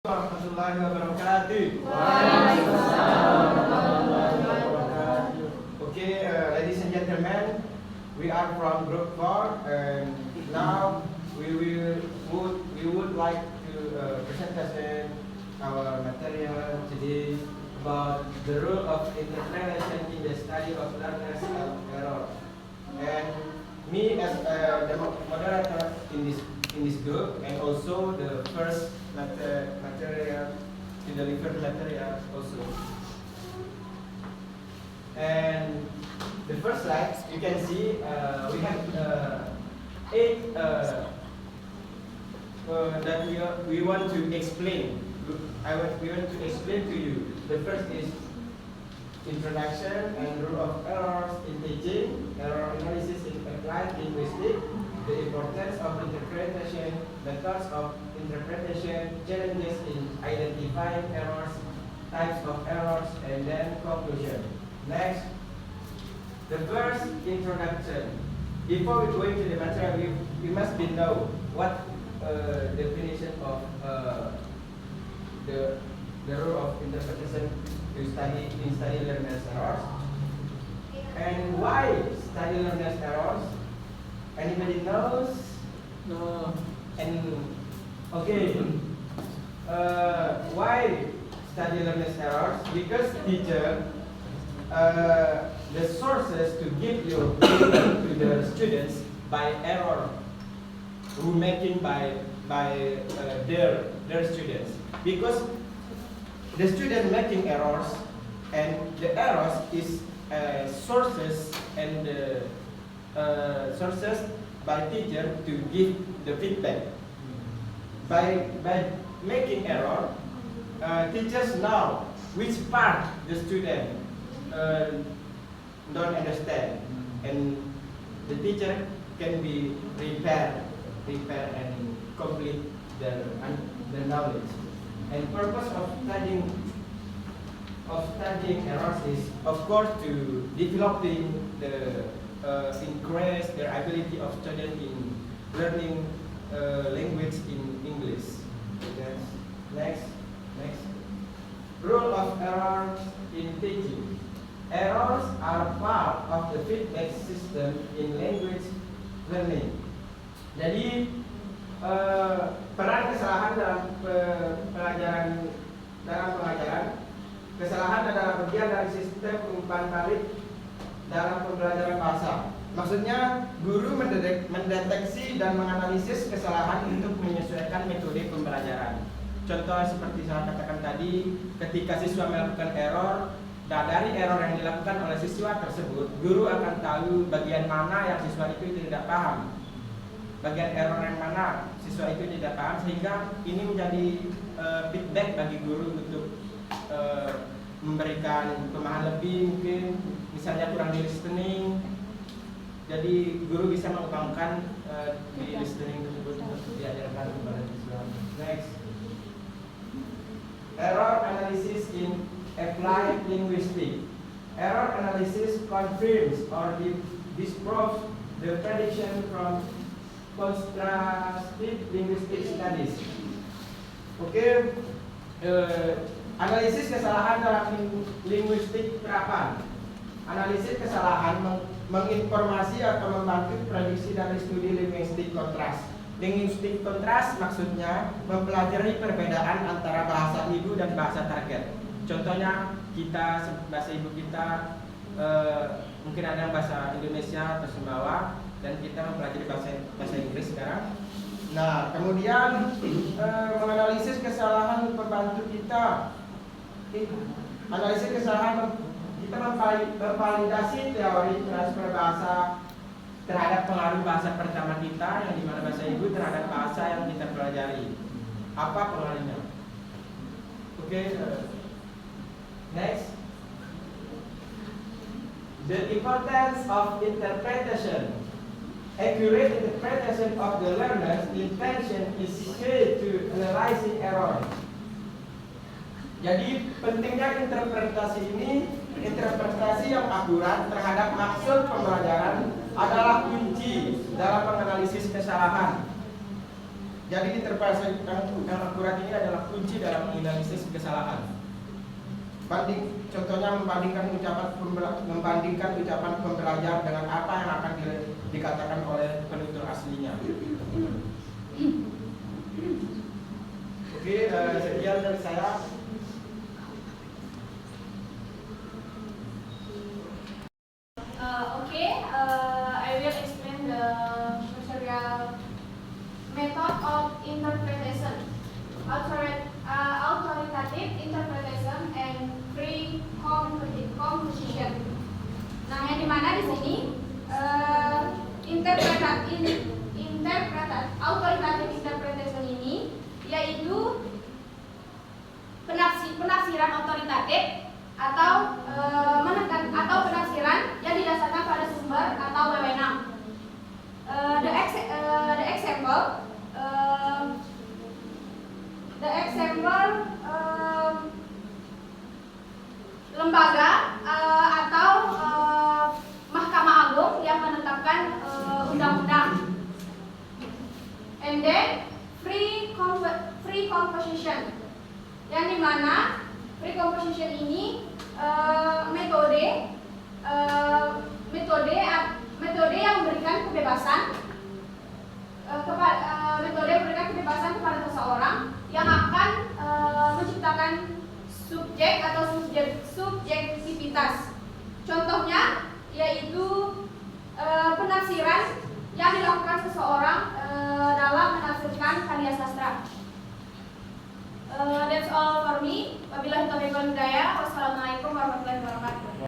Warahmatullahi wabarakatuh. Okay, ladies and gentlemen, we are from Group 4, and now we would like to present our material today about the role of interpretation in the study of learners and error. And me as the moderator in this group, and also the first material to deliver material also. And the first slide, you can see we have 8 that we want to explain. We want to explain to you. The first is introduction and role of errors in teaching, error analysis in applied linguistics, the importance of interpretation, methods of interpretation, challenges in identifying errors, types of errors, and then conclusion. Next, the first introduction. Before we go into the material, we must know what definition of the role of interpretation to study learners errors, and why study learners errors. Anybody knows? No. And okay, why study learners errors? Because teacher, the sources to give your opinion to the students by error who making by their students, because the student making errors, and the errors is sources and sources by teacher to give the feedback. By making error, teachers know which part the student don't understand, and the teacher can be repair and complete the knowledge. And purpose of studying errors is, of course, to developing increase their ability of student in learning language in English. Next. Role of errors in teaching. Errors are part of the feedback system in language learning. Jadi peran kesalahan dalam pengajaran, kesalahan adalah bagian dari sistem umpan balik dalam pembelajaran bahasa. Maksudnya, guru mendeteksi dan menganalisis kesalahan untuk menyesuaikan metode pembelajaran. Contoh seperti saya katakan tadi, ketika siswa melakukan error, dari error yang dilakukan oleh siswa tersebut, guru akan tahu bagian mana yang siswa itu tidak paham. Bagian error yang mana siswa itu tidak paham, sehingga ini menjadi feedback bagi guru untuk memberikan pemahaman lebih, mungkin misalnya kurang di listening, jadi guru bisa mengembangkan di listening tersebut untuk diajarkan kepada siswa. Next, error analysis in applied linguistics. Error analysis confirms or disproves the prediction from constructive linguistic studies. Oke, analisis kesalahan dalam linguistik terapan. Analisis kesalahan menginformasi atau membantu prediksi dari studi linguistik kontras. Linguistik kontras maksudnya mempelajari perbedaan antara bahasa ibu dan bahasa target. Contohnya kita, bahasa ibu kita mungkin ada yang bahasa Indonesia atau Sumbawa, dan kita mempelajari bahasa Inggris sekarang. Nah, kemudian menganalisis kesalahan membantu kita. Analisis kesalahan kita memvalidasi teori transfer bahasa terhadap pengaruh bahasa pertama kita, yang dimana bahasa ibu, terhadap bahasa yang kita pelajari. Apa pengaruhnya? Oke, next. The importance of interpretation. Accurate interpretation of the learner's intention is key to analyzing error. Jadi pentingnya interpretasi ini, interpretasi yang akurat terhadap maksud pembelajaran adalah kunci dalam menganalisis kesalahan. Jadi interpretasi yang akurat ini adalah kunci dalam menganalisis kesalahan. Contohnya membandingkan ucapan pembelajar dengan apa yang akan dikatakan oleh penutur aslinya. Oke, sekian dari saya. I will explain the material method of interpretation, authoritative interpretation and free composition. Nah, yang dimana di sini authoritative interpretation ini yaitu penafsiran otoritatif atau penafsiran yang didasarkan pada sumber atau wewenang. The example lembaga atau Mahkamah Agung yang menetapkan undang-undang. And then free composition, yang dimana free composition ini metode yang memberikan kebebasan kepada seseorang yang akan menciptakan subjek atau subjektivitas. Contohnya yaitu penafsiran yang dilakukan seseorang dalam menafsirkan karya sastra. That's all for me. Wabillahi taufiq wal hidayah. Wassalamualaikum warahmatullahi wabarakatuh.